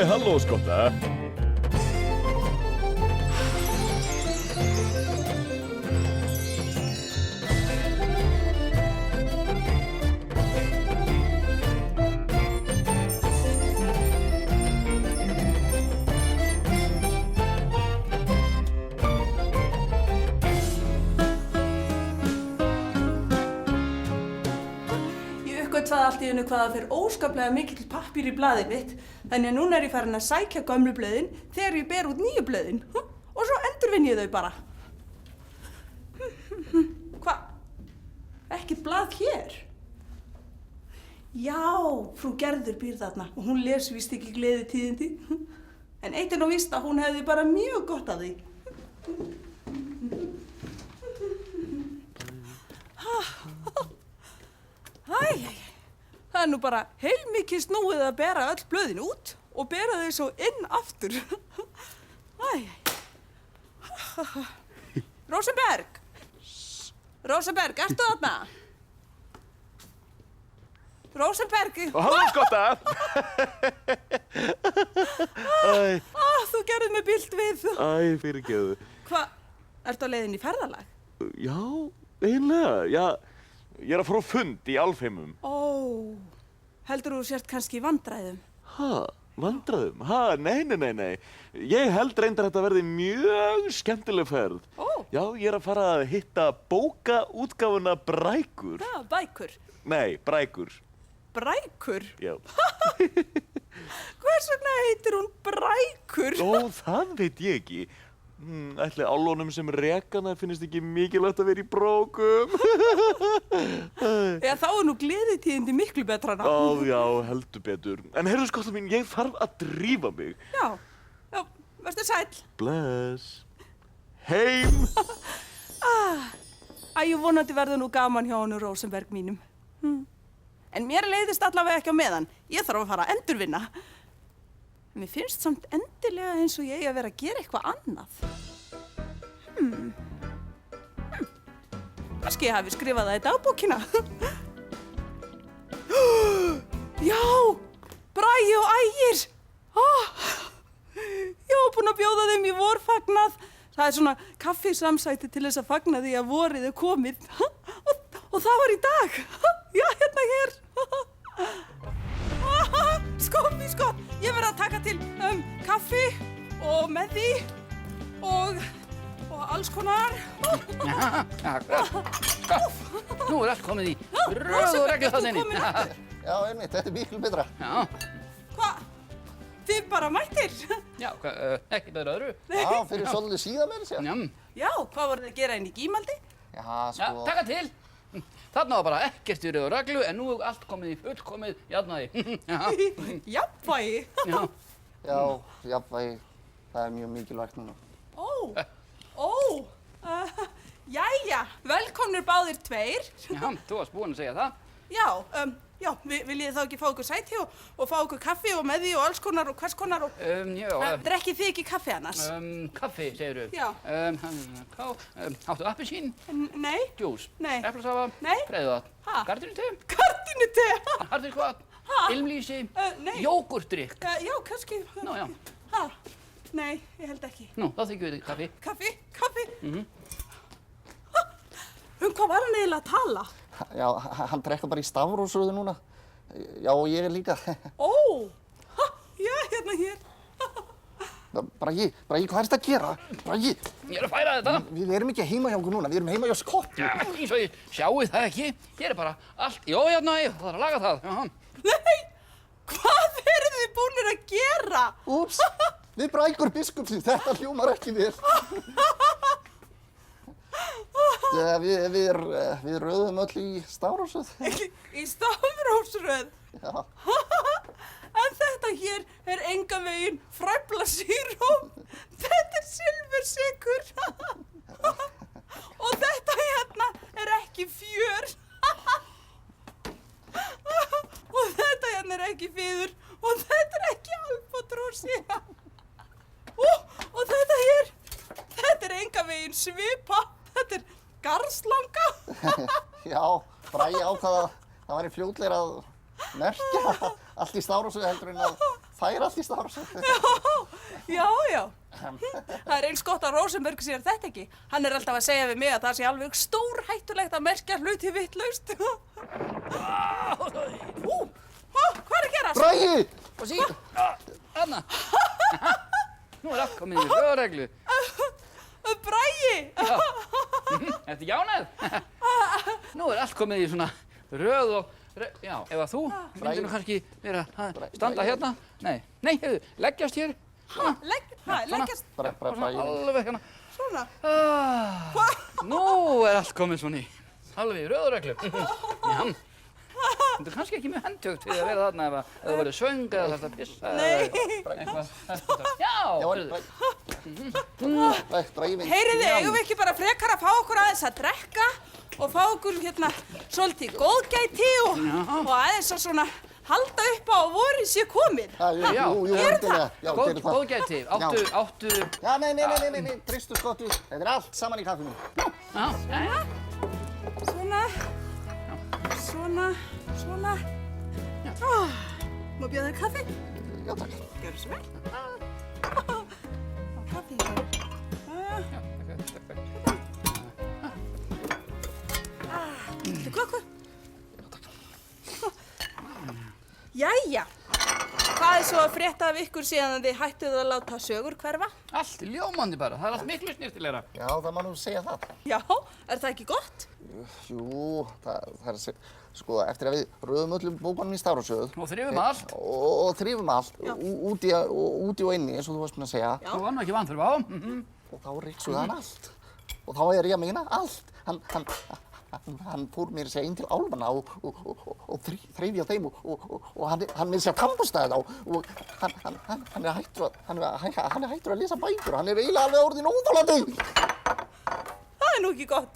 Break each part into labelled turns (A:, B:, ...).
A: Halló, skotta.
B: Uppgötvaði allt í einu hvað það fer óskaplega mikill pappír í blaðið mitt, þannig að núna ég farin að sækja gömlu blöðin þegar ég ber út nýju blöðin og svo endurvinn ég þau bara. Hvað? Ekkert blað hér? Já, frú Gerður býr þarna og hún les víst ekki gleðitíðindi, en eitt er nú víst að hún hefði bara mjög gott af því. Það er nú bara heilmikið snúið að bera öll blöðin út og bera þau svo inn aftur. Rósenberg! Rósenberg, ertu þarna? Rósenberg!
A: Halló, skotta!
B: Þú gerðir mig bilt við.
A: Fyrirgefðu.
B: Hvað, ertu á leiðinni í ferðalag?
A: Já, eiginlega, já. Ég er að fara á fund í Alfheimum.
B: Heldur þú sért kannski í vandræðum?
A: Vandræðum? Nei. Ég held reyndar að þetta verði mjög skemmtileg ferð. Já, ég er að fara að hitta bókaútgáfuna Brækur.
B: Já, bækur.
A: Nei, Brækur.
B: Brækur?
A: Já.
B: Hvers vegna heitir hún Brækur?
A: Það veit ég ekki. Ætli álónum sem rekana finnst ekki mikilvægt að vera í brókum.
B: Já, þá er nú gleðitíðindi miklu betra ná.
A: Já, heldur betur. En heyrðu skotta mín, ég þarf að drífa mig.
B: Já, vertu sæll.
A: Bless. Heim!
B: Ég vonandi verður nú gaman hjá honum Rósenberg mínum. En mér leiðist allavega ekki á meðan. Ég þarf að fara að endurvinna. Mér finnst samt endilega eins og ég að vera að gera eitthvað annað. Kannski ég hafi skrifað það í dagbókina. Já, Bragi og Ægir. Ég var búin að bjóða þeim í vorfagnað. Það er svona kaffisamsæti til þess að fagna því að vorið er komið. Og það var í dag. Já, hérna hér. Sko, ég verð að taka til kaffi og með því og alls konar.
C: Nú er allt komið í röð og reglu þarna inni.
D: Já, einmitt, þetta er miklu betra.
C: Já.
B: Hvað? Þið bara mættir?
C: Já, ekki betra öðru.
D: Já, fyrir svolítið síðan meira sér.
B: Já, hvað voruð þið að gera inn í Gímaldi?
D: Já, sko.
C: Taka til. Þarna var bara ekkert í röð og reglu, en nú er allt komið í fullkomið jafnvægi.
B: Jafnvægi?
D: Já, jafnvægi. Það er mjög mikilvægt núna.
B: Jæja, velkomnir báðir tveir.
C: Já, þú varst búinn að segja það.
B: Já, viljið þá ekki fá ykkur sæti og fá ykkur kaffi og með því og alls konar og hvers konar og... Drekkið þið ekki kaffi annars?
C: Kaffi, segirðu?
B: Já.
C: Áttu appelsín?
B: Nei.
C: Djús?
B: Nei.
C: Eplasafa?
B: Nei.
C: Breiðvatn? Gardínute?
B: Gardínute?
C: Harðirkvatn? Ilmlýsi?
B: Nei.
C: Jógurtdrykk?
B: Já, kannski.
C: Nú, já.
B: Nei, ég held ekki.
C: Nú, þá þykjum við kaffi.
B: Kaffi? Hvað var hann eiginlega að tala?
D: Já, hann drekka bara í stafrófsröðu núna. Já, og ég er líka.
B: Já, hérna hér.
D: Bragi, hvað er þetta að gera? Bragi!
C: Ég er að færa þetta.
D: Við erum ekki heima hjá okkur núna, við erum heima hjá Skottu.
C: Já, eins og ég sjáu það ekki. Hér er bara allt. Jó, hérna, það þarf að laga það.
B: Nei, hvað eruð þið búnir að gera?
D: Úps, við Brækur biskupsins, þetta hljómar ekki vel. Við röðum öll í stafrófsröð.
B: Í stafrófsröð?
D: Já.
B: En þetta hér er engan veginn fræflasýróm. Þetta er silfursykur. Og þetta hérna er ekki fjör. Og þetta hérna er ekki fiður. Og þetta er ekki albatrósi. Og þetta hér, þetta er engan veginn svipa. Þetta er garðslanga.
D: Já, Bragi ákvað að það væri fljótlegri að merkja allt í stafrófsröð heldur en að fær allt í stafrófsröð.
B: Já. Það eins gott að Rósenberg sér þetta ekki. Hann alltaf að segja við mig að það sé alveg stórhættulegt að merkja hluti vitlaust. Hvað að gerast?
D: Bragi!
C: Og sí, þarna. Nú allt komið í röðreglu.
B: Bragi!
C: Ertu ekki ánægð? Nú allt komið í svona röð og... Já, ef að þú myndir nú kannski vera að standa hérna. Nei, hefðu, leggjast hér.
B: Leggjast?
D: Bragi.
C: Alveg hérna.
B: Svona?
C: Nú allt komið svona í alveg í röðreglu. Já. Þú kannski ekki með handtökt fyrir að vera þarna ef þú verður söng eða þarft að pissa eða eitthvað. Já!
D: Bragi minn.
B: Heyriði, eigum við ekki bara frekar að fá okkur aðeins að drekka og fá okkur hérna svolítið góðgæti og aðeins að svona halda upp á að vorið sé komið.
D: Jú, endilega. Já, gerum það.
C: Góðgæti, áttu...
D: Já, nei, tristu skottu. Þetta er allt saman í kaffinu.
C: Já.
B: Svona. Má bjóða þér kaffi?
D: Já, takk.
B: Gjörðu svo vel. Kaffi. Viltu köku?
D: Já, takk.
B: Jæja. Hvað svo að frétta af ykkur síðan þið hættuð að láta sögur hverfa?
C: Allt ljómandi bara, það er allt miklu snirtilegra.
D: Já, það má nú segja það.
B: Já, er það ekki gott?
D: Jú, það er sko, eftir að við röðum öllum bókunum í stafrófsröð.
C: Og þrifum allt.
D: Og þrifum allt, úti og inni, eins og þú varst með að segja.
C: Þú var nú ekki vanþörf á.
D: Og þá ryksuði hann allt. Og þá er ég að meina allt. Hann fór mér að segja inn til álfanna og þreif á þeim og hann með sér tannburstaði þá og hann er hættur að lesa bækur og hann er eiginlega alveg orðinn óþolandi.
B: Það er nú ekki gott.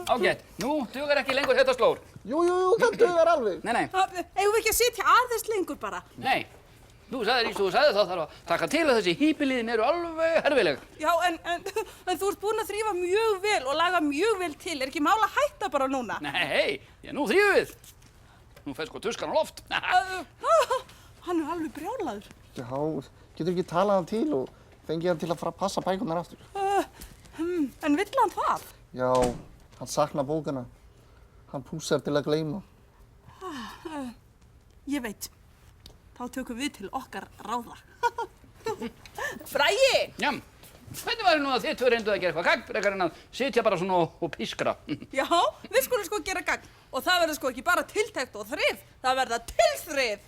C: Ágætt, nú dugar ekki lengur þetta slór.
D: Jú, það dugar alveg.
C: Nei.
B: Eigum við ekki að sitja aðeins lengur bara?
C: Nei. Þú sagðir eins og þú sagðir þá þarf að taka til að þessi híbýliðin eru alveg herfileg.
B: Já, en þú ert búinn að þrífa mjög vel og laga mjög vel til. Er ekki mál að hætta bara núna?
C: Nei, nú þrífum við. Nú fer sko tuskan á loft.
B: Hann er alveg brjálaður.
D: Já, getur ekki talað hann til og fengið hann til að fara að passa bækurnar aftur.
B: En vill hann það?
D: Já, hann saknar bókana. Hann pússar til að gleyma.
B: Ég veit. Þá tökum við til okkar ráða. Bragi!
C: Já, hvernig væri nú að þið tvö reynduð að gera eitthvað gagn frekar en að sitja bara svona og pískra?
B: Já, við skulum sko gera gagn. Og það verður sko ekki bara tiltekt og þrif, það verða tilþrif.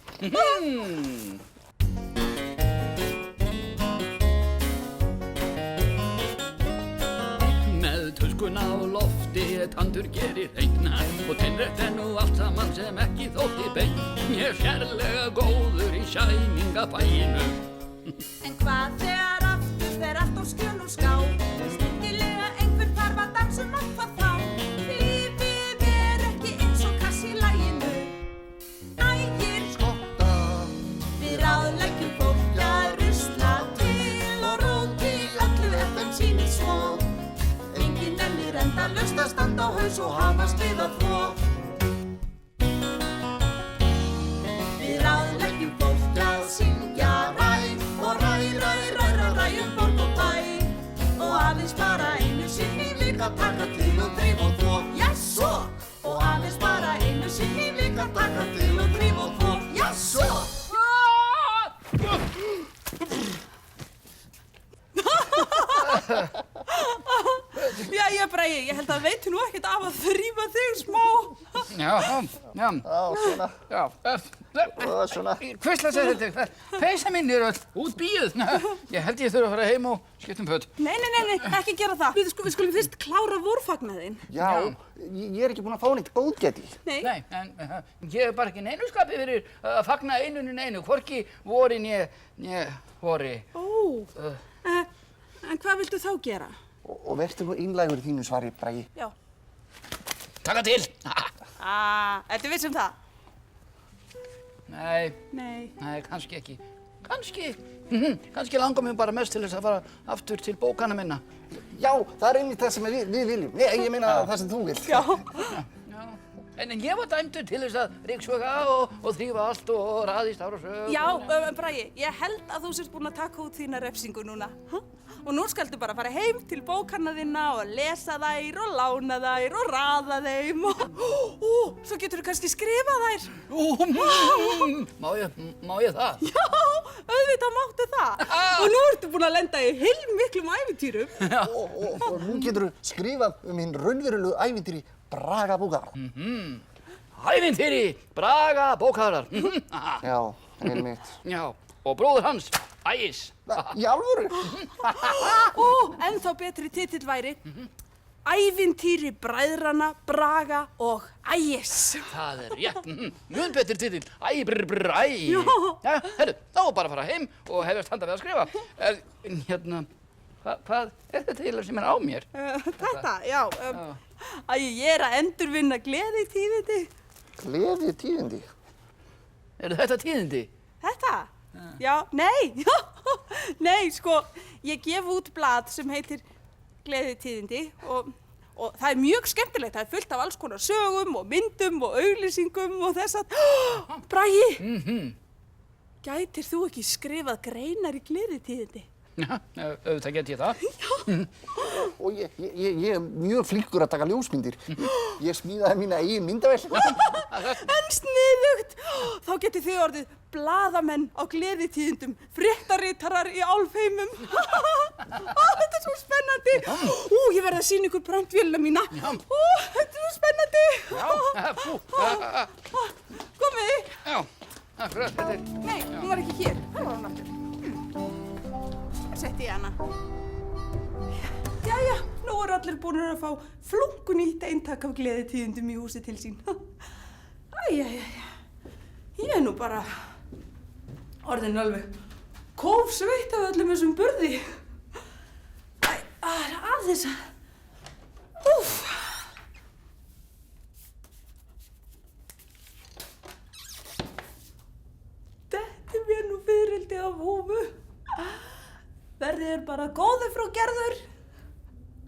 C: Með tuskuna á lofti tandur gerir hreina og teinrétt er nú allt saman sem ekki þótti beint. Ég er sérlega góður í sjæningabæinu.
E: En hvað þegar aftur fer allt á skjön og ská? Skyndilega einhver þarf að dansa nokkuð þá. Lífið er ekki eins og kass í laginu. Ægir
D: Skotta.
E: við ráðleggjum fólk að rusla til og róti öllu ef þeim sýnir svo. Enginn nennir endalaust að standa á haus og hamast við að þvo. Við ráðleggjum fólk að syngja ræ og ræ borg og bæ og aðeins bara einu sinni í vika taka til og þrif og þvo. Jassó! Og aðeins bara einu sinni í vika taka til og þrif og þvo. Jassó!
B: Jæja, Bragi, ég held að veitu nú ekkert af að þrífa þig smá.
C: Já.
D: Já, svona.
C: Já.
D: Og svona.
C: Hvistlega segir þetta, peysa mín er öll út bíuð. Ég held ég þurfa að fara heim og skipta föt.
B: Nei, ekki gera það. Við skulum fyrst klára vorfagnaðinn.
D: Já, ég er ekki búinn að fá neitt góðgæti.
B: Nei.
C: Nei, en ég hef bara ekki neinu skapi fyrir að fagna einu, hvorki vori né vori.
B: Ó, en hvað viltu þá gera?
D: Og vertu nú einlægur í þínu svari, Bragi.
B: Já.
C: Taka til!
B: Ertu viss um það?
C: Nei, kannski ekki. Kannski langar mér bara mest til þess að fara aftur til bókana minna.
D: Já, það er einmitt það sem við viljum. Nei, ég meina það sem þú vilt.
B: Já.
C: En ég var dæmdur til þess að ryksuga og þrífa allt og raðist ára sög.
B: Já, Bragi, ég held að þú sért búinn að taka út þína refsingu núna. Og nú skaltu bara fara heim til bókanna þinna og lesa þær og lána þær og raða þeim og svo getur þú kannski skrifað þær.
C: Má ég það?
B: Já, auðvitað máttu það. Og nú ertu búinn að lenda í heilmiklum ævintýrum.
D: Og nú getur þú skrifað hinn raunverulegu ævintýri Braga bókarar.
C: Ævintýri Braga bókarar.
D: Já, einmitt.
C: Já, og bróður hans, Ægis.
D: Í alvöru?
B: Ennþá betri titill væri Ævintýri bræðranna Braga og Ægis.
C: Það rétt. Mjög betur titill. Æ.
B: Já.
C: Ja, herru, þá bara fara heim og hefjast handa við að skrifa. Hvað þetta eiginlega sem á mér?
B: Þetta, já. Ég að endurvinna gleðitíðindi.
D: Gleðitíðindi?
C: Þetta tíðindi?
B: Þetta? Já, nei. Nei, sko, ég gef út blað sem heitir Gleðitíðindi og það er mjög skemmtilegt. Það er fullt af alls konar sögum og myndum og auglýsingum og þess að... Bragi! Gætir þú ekki skrifað greinar í Gleðitíðindi?
C: Já, auðvitað get ég það.
D: Og ég er mjög flinkur að taka ljósmyndir. Ég smíðaði mína eigin myndavél.
B: En sniðugt! Þá getið þið orðið blaðamenn á Gleðitíðindum, fréttaritarar í álfheimum. Þetta er svo spennandi. Ég verð að sýna ykkur brandvélina mína. Þetta er svo spennandi.
C: Já,
B: Komið.
C: Já, akkurat, þetta er...
B: Nei, hún var ekki hér. Hvað var hún aftur? Setti ég hana. Jæja, nú eru allir búnir að fá flunkunýtt eintak af Gleðitíðindum í húsi til sín. Æjæjæja, ég er nú bara orðin alveg kófsveitt af öllum þessum burði. Aðeins að... Detti mér nú fiðrildi af húfu. Verðið er bara góður frá Gerður.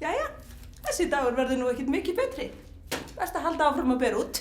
B: Jæja, þessi dagur verður nú ekkert mikið betri. Best að halda áfram að bera út.